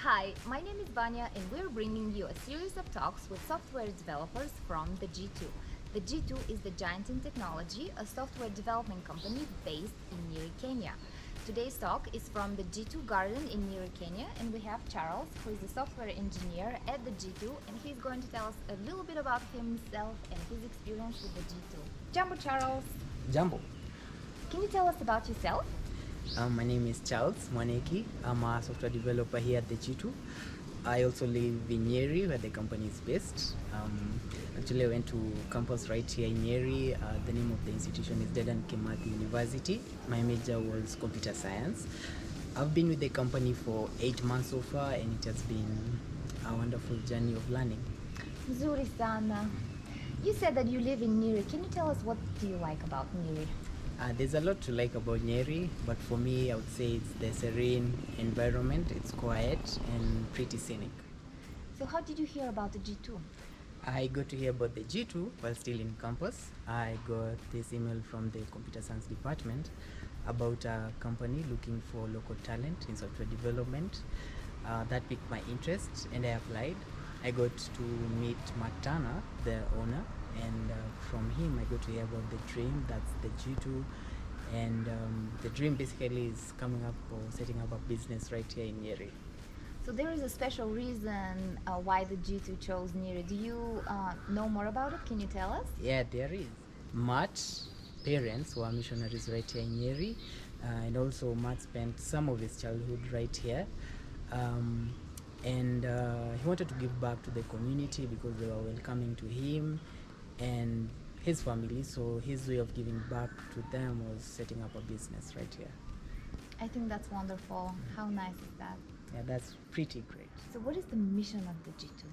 Hi, my name is Vanya and we're bringing you a series of talks with software developers from the Jitu. The Jitu is the Giant in Technology, a software development company based in Nyeri, Kenya. Today's talk is from the Jitu Garden in Nyeri, Kenya, and we have Charles, who is a software engineer at the Jitu, and he's going to tell us a little bit about himself and his experience with the Jitu. Jumbo, Charles. Jumbo. Can you tell us about yourself? My name is Charles Mwaneki. I'm a software developer here at the Jitu. I also live in Nyeri, where the company is based. Actually, I went to campus right here in Nyeri. The name of the institution is Dedan Kimathi University. My major was computer science. I've been with the company for 8 months so far, and it has been a wonderful journey of learning. Nzuri sana. You said that you live in Nyeri. Can you tell us what do you like about Nyeri? There's a lot to like about Nyeri, but for me, I would say it's the serene environment. It's quiet and pretty scenic. So how did you hear about the G2? I got to hear about the G2 while still in campus. I got this email from the computer science department about a company looking for local talent in software development. That piqued my interest and I applied. I got to meet Matt Turner, the owner, and from him I got to hear about the dream, that's the Jitu, and the dream basically is coming up or setting up a business right here in Nyeri. So there is a special reason why the Jitu chose Nyeri. Do you know more about it? Can you tell us? Yeah, there is. Matt's parents were missionaries right here in Nyeri, and also Matt spent some of his childhood right here. And he wanted to give back to the community because they were welcoming to him and his family, so his way of giving back to them was setting up a business right here. I think that's wonderful. How nice is that? Yeah, that's pretty great. So what is the mission of the G2?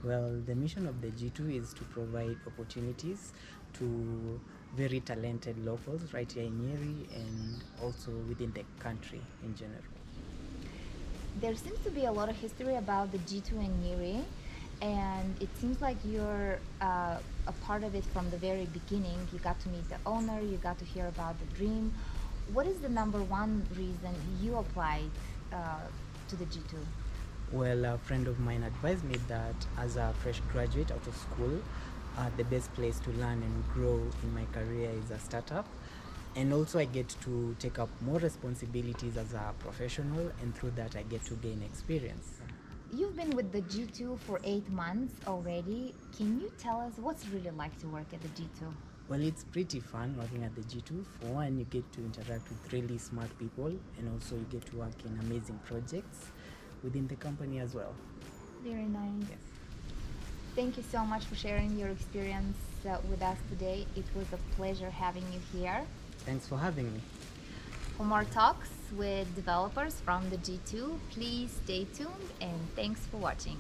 Well, the mission of the G2 is to provide opportunities to very talented locals right here in Nyeri and also within the country in general. There seems to be a lot of history about the G2 and Nyeri, and it seems like you're a part of it from the very beginning. You got to meet the owner, you got to hear about the dream. What is the number one reason you applied to the G2? Well, a friend of mine advised me that as a fresh graduate out of school, the best place to learn and grow in my career is a startup. And also I get to take up more responsibilities as a professional, and through that I get to gain experience. You've been with the G2 for 8 months already. Can you tell us what's it really like to work at the G2? Well, it's pretty fun working at the G2. For one, you get to interact with really smart people, and also you get to work in amazing projects within the company as well. Very nice. Yes. Thank you so much for sharing your experience with us today. It was a pleasure having you here. Thanks for having me. For more talks with developers from the G2, please stay tuned and thanks for watching.